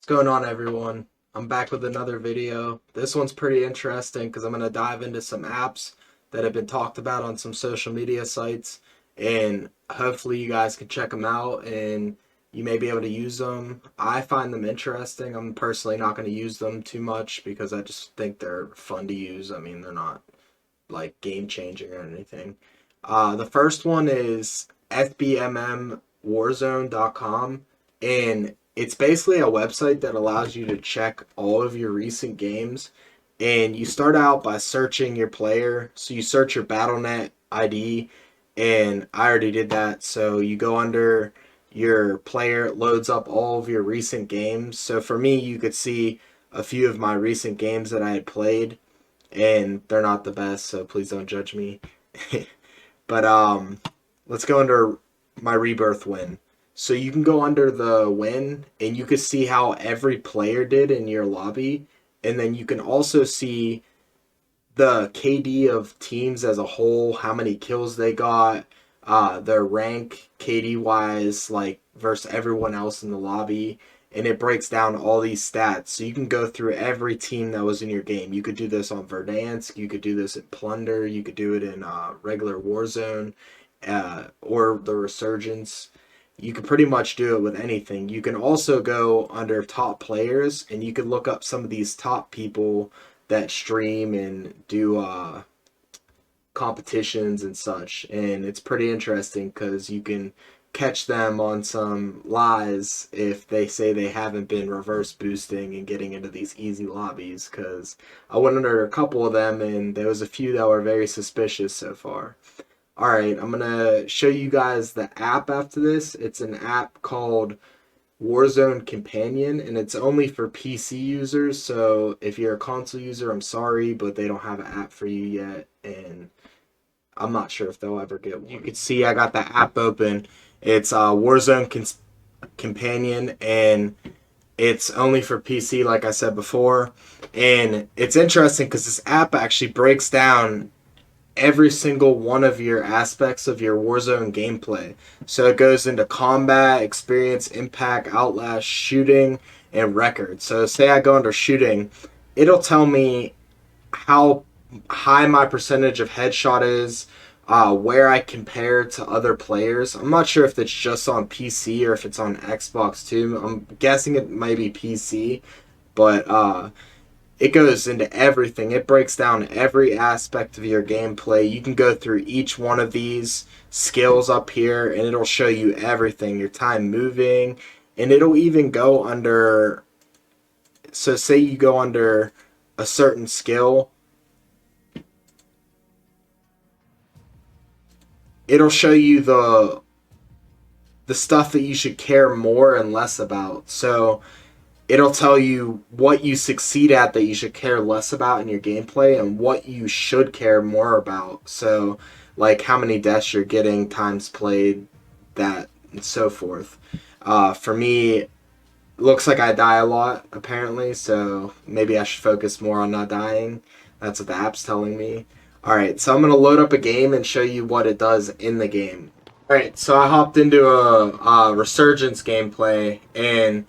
What's going on, everyone? I'm back with another video. This one's pretty interesting because I'm going to dive into some apps that have been talked about on some social media sites, and hopefully you guys can check them out and you may be able to use them. I find them interesting. I'm personally not going to use them too much because I just think they're fun to use. I mean, they're not like game changing or anything. The first one is SBMM Warzone.com, and it's basically a website that allows you to check all of your recent games. And you start out by searching your player. So you search your BattleNet ID, and I already did that. So you go under your player, it loads up all of your recent games. So for me, you could see a few of my recent games that I had played, and they're not the best, so please don't judge me. But let's go under my rebirth win. So you can go under the win and you can see how every player did in your lobby, and then you can also see the KD of teams as a whole, how many kills they got, their rank KD wise, like versus everyone else in the lobby, and it breaks down all these stats. So you can go through every team that was in your game. You could do this on Verdansk, you could do this in Plunder, you could do it in regular Warzone, or the Resurgence. You could pretty much do it with anything. You can also go under top players and you could look up some of these top people that stream and do competitions and such. And it's pretty interesting because you can catch them on some lies if they say they haven't been reverse boosting and getting into these easy lobbies. Because I went under a couple of them and there was a few that were very suspicious so far. Alright, I'm going to show you guys the app after this. It's an app called Warzone Companion, and it's only for PC users. So if you're a console user, I'm sorry, but they don't have an app for you yet, and I'm not sure if they'll ever get one. You can see I got the app open. It's Warzone Companion, and it's only for PC, like I said before. And it's interesting because this app actually breaks down every single one of your aspects of your Warzone gameplay. So it goes into combat, experience, impact, outlast, shooting, and record. So say I go under shooting, it'll tell me how high my percentage of headshot is, where I compare to other players. I'm not sure if it's just on PC or if it's on Xbox too. I'm guessing it might be PC, but it goes into everything. It breaks down every aspect of your gameplay. You can go through each one of these skills up here and it'll show you everything. Your time moving, and it'll even go under, so say you go under a certain skill, it'll show you the stuff that you should care more and less about. So it'll tell you what you succeed at that you should care less about in your gameplay and what you should care more about. So, like how many deaths you're getting, times played, that, and so forth. For me, it looks like I die a lot, apparently, so maybe I should focus more on not dying. That's what the app's telling me. Alright, so I'm going to load up a game and show you what it does in the game. Alright, so I hopped into a Resurgence gameplay, and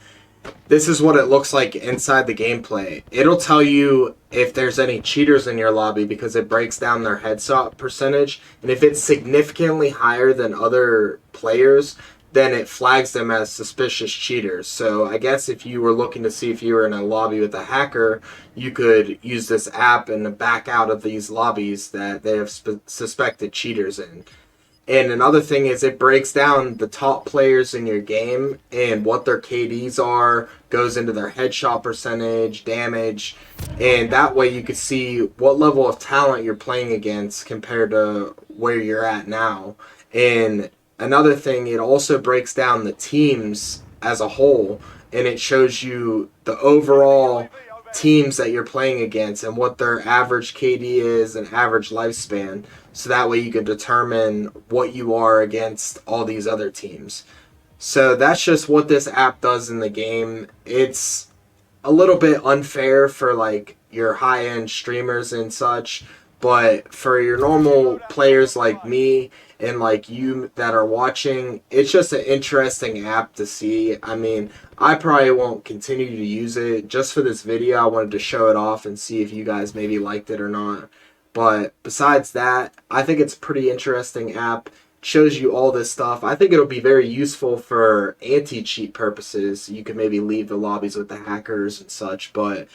this is what it looks like inside the gameplay. It'll tell you if there's any cheaters in your lobby because it breaks down their headshot percentage. And if it's significantly higher than other players, then it flags them as suspicious cheaters. So I guess if you were looking to see if you were in a lobby with a hacker, you could use this app and back out of these lobbies that they have suspected cheaters in. And another thing is it breaks down the top players in your game and what their KDs are, goes into their headshot percentage, damage, and that way you can see what level of talent you're playing against compared to where you're at now. And another thing, it also breaks down the teams as a whole, and it shows you the overall teams that you're playing against and what their average KD is and average lifespan. So that way you can determine what you are against all these other teams. So that's just what this app does in the game. It's a little bit unfair for like your high-end streamers and such, But for your normal players like me and like you that are watching, it's just an interesting app to see. I mean, I probably won't continue to use it. Just for this video, I wanted to show it off and see if you guys maybe liked it or not. But besides that, I think it's a pretty interesting app. Shows you all this stuff. I think it'll be very useful for anti-cheat purposes. You can maybe leave the lobbies with the hackers and such, but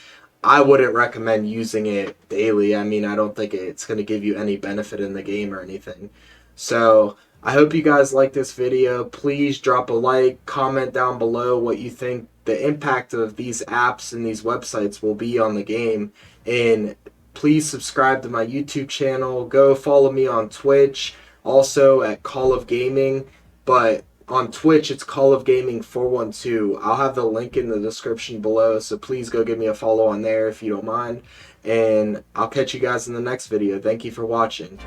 I wouldn't recommend using it daily. I mean, I don't think it's going to give you any benefit in the game or anything. So, I hope you guys like this video. Please drop a like, comment down below what you think the impact of these apps and these websites will be on the game. And please subscribe to my YouTube channel. Go follow me on Twitch, also at Call of Gaming. But on Twitch, it's Call of Gaming 412. I'll have the link in the description below, so please go give me a follow on there if you don't mind. And I'll catch you guys in the next video. Thank you for watching.